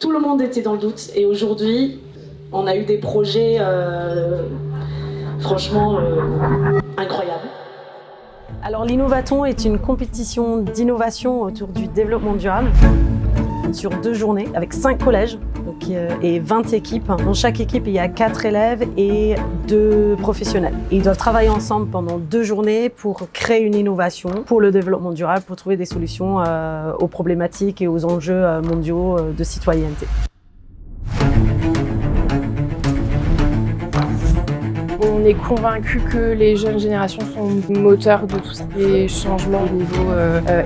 tout le monde était dans le doute. Et aujourd'hui, on a eu des projets franchement incroyables. Alors l'Innovaton est une compétition d'innovation autour du développement durable sur 2 journées avec 5 collèges et 20 équipes. Dans chaque équipe, il y a 4 élèves et 2 professionnels. Ils doivent travailler ensemble pendant 2 journées pour créer une innovation pour le développement durable, pour trouver des solutions aux problématiques et aux enjeux mondiaux de citoyenneté. On est convaincu que les jeunes générations sont moteurs de tous ces changements au niveau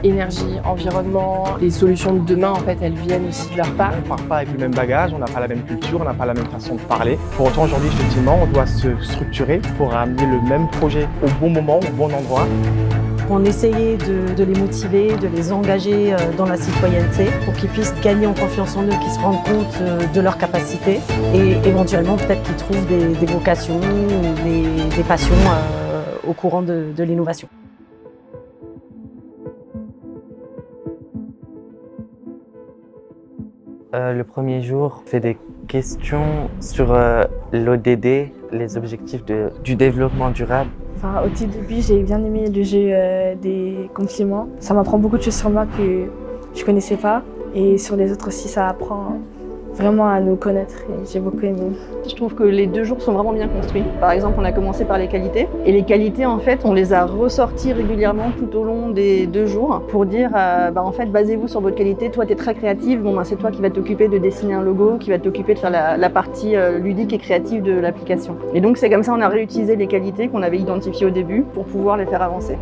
énergie, environnement. Les solutions de demain, en fait, elles viennent aussi de leur part. On ne part pas avec le même bagage, on n'a pas la même culture, on n'a pas la même façon de parler. Pour autant, aujourd'hui, effectivement, on doit se structurer pour amener le même projet au bon moment, au bon endroit. On essayait de les motiver, de les engager dans la citoyenneté pour qu'ils puissent gagner en confiance en eux, qu'ils se rendent compte de leurs capacités et éventuellement peut-être qu'ils trouvent des vocations ou des passions au courant de l'innovation. Le premier jour, on fait des questions sur l'ODD, les objectifs du développement durable. Enfin, au tout début, j'ai bien aimé le jeu des compliments. Ça m'apprend beaucoup de choses sur moi que je connaissais pas. Et sur les autres aussi, ça apprend vraiment à nous connaître et j'ai beaucoup aimé. Je trouve que les 2 jours sont vraiment bien construits. Par exemple, on a commencé par les qualités. Et les qualités, en fait, on les a ressorties régulièrement tout au long des 2 jours pour dire, en fait, basez-vous sur votre qualité. Toi, tu es très créative. C'est toi qui vas t'occuper de dessiner un logo, qui va t'occuper de faire la partie ludique et créative de l'application. Et donc, c'est comme ça qu'on a réutilisé les qualités qu'on avait identifiées au début pour pouvoir les faire avancer.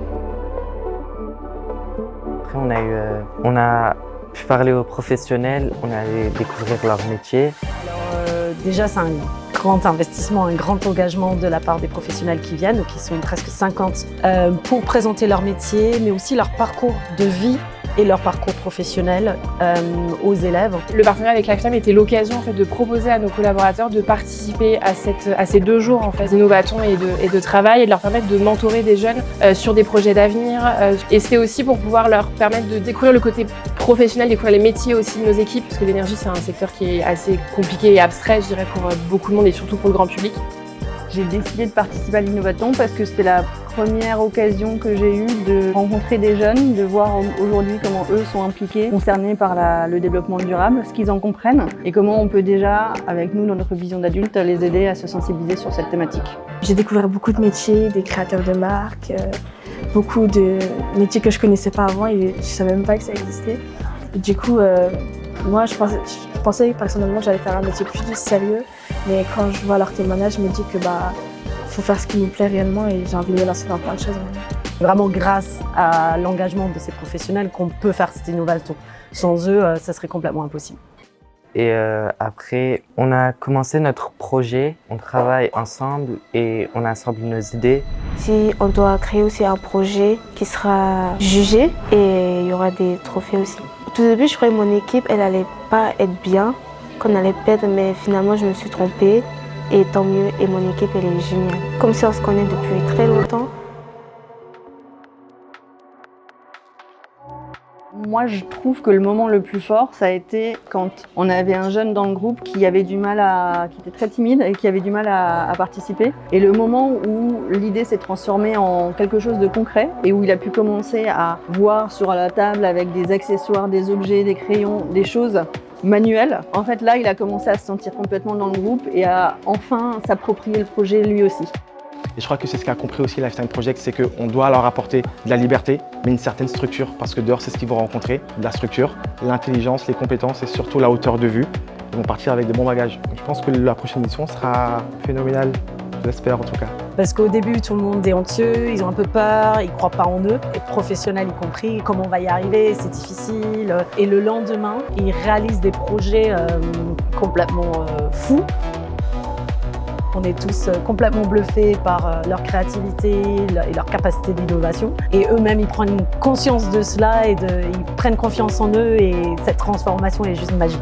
Après, on a pu parler aux professionnels, on allait découvrir leur métier. Alors, déjà, c'est un grand investissement, un grand engagement de la part des professionnels qui viennent, donc ils sont presque 50, pour présenter leur métier, mais aussi leur parcours de vie et leur parcours professionnel aux élèves. Le partenariat avec la CNAM était l'occasion en fait, de proposer à nos collaborateurs de participer à ces 2 jours en fait, d'innovation et de travail et de leur permettre de mentorer des jeunes sur des projets d'avenir. Et c'était aussi pour pouvoir leur permettre de découvrir le côté professionnel, découvrir les métiers aussi de nos équipes, parce que l'énergie c'est un secteur qui est assez compliqué et abstrait, je dirais, pour beaucoup de monde et surtout pour le grand public. J'ai décidé de participer à l'Innovaton parce que c'était la première occasion que j'ai eue de rencontrer des jeunes, de voir aujourd'hui comment eux sont impliqués, concernés par le développement durable, ce qu'ils en comprennent et comment on peut déjà, avec nous, dans notre vision d'adulte, les aider à se sensibiliser sur cette thématique. J'ai découvert beaucoup de métiers, des créateurs de marques, beaucoup de métiers que je connaissais pas avant et je savais même pas que ça existait. Et du coup, moi, je pensais personnellement que j'allais faire un métier plus sérieux, mais quand je vois leur témoignage, je me dis que faut faire ce qui nous plaît réellement et j'ai envie de me lancer dans plein de choses. Vraiment grâce à l'engagement de ces professionnels qu'on peut faire cette innovation. Sans eux, ça serait complètement impossible. Et après, on a commencé notre projet, on travaille ensemble et on assemble nos idées. Si on doit créer aussi un projet qui sera jugé et il y aura des trophées aussi. Au tout début, je croyais que mon équipe, elle allait pas être bien, qu'on allait perdre, mais finalement, je me suis trompée. Et tant mieux, et mon équipe, elle est géniale. Comme si on se connaît depuis très longtemps. Moi, je trouve que le moment le plus fort, ça a été quand on avait un jeune dans le groupe qui avait du mal qui était très timide et qui avait du mal à participer. Et le moment où l'idée s'est transformée en quelque chose de concret et où il a pu commencer à voir sur la table avec des accessoires, des objets, des crayons, des choses manuelles. En fait, là, il a commencé à se sentir complètement dans le groupe et à enfin s'approprier le projet lui aussi. Et je crois que c'est ce qu'a compris aussi Lifetime Project, c'est qu'on doit leur apporter de la liberté, mais une certaine structure, parce que dehors, c'est ce qu'ils vont rencontrer, de la structure, l'intelligence, les compétences et surtout la hauteur de vue. Ils vont partir avec des bons bagages. Donc, je pense que la prochaine édition sera phénoménale, je l'espère en tout cas. Parce qu'au début, tout le monde est anxieux, ils ont un peu peur, ils ne croient pas en eux, et professionnels y compris, comment on va y arriver, c'est difficile. Et le lendemain, ils réalisent des projets complètement fous. On est tous complètement bluffés par leur créativité et leur capacité d'innovation. Et eux-mêmes, ils prennent conscience de cela et ils prennent confiance en eux et cette transformation est juste magique.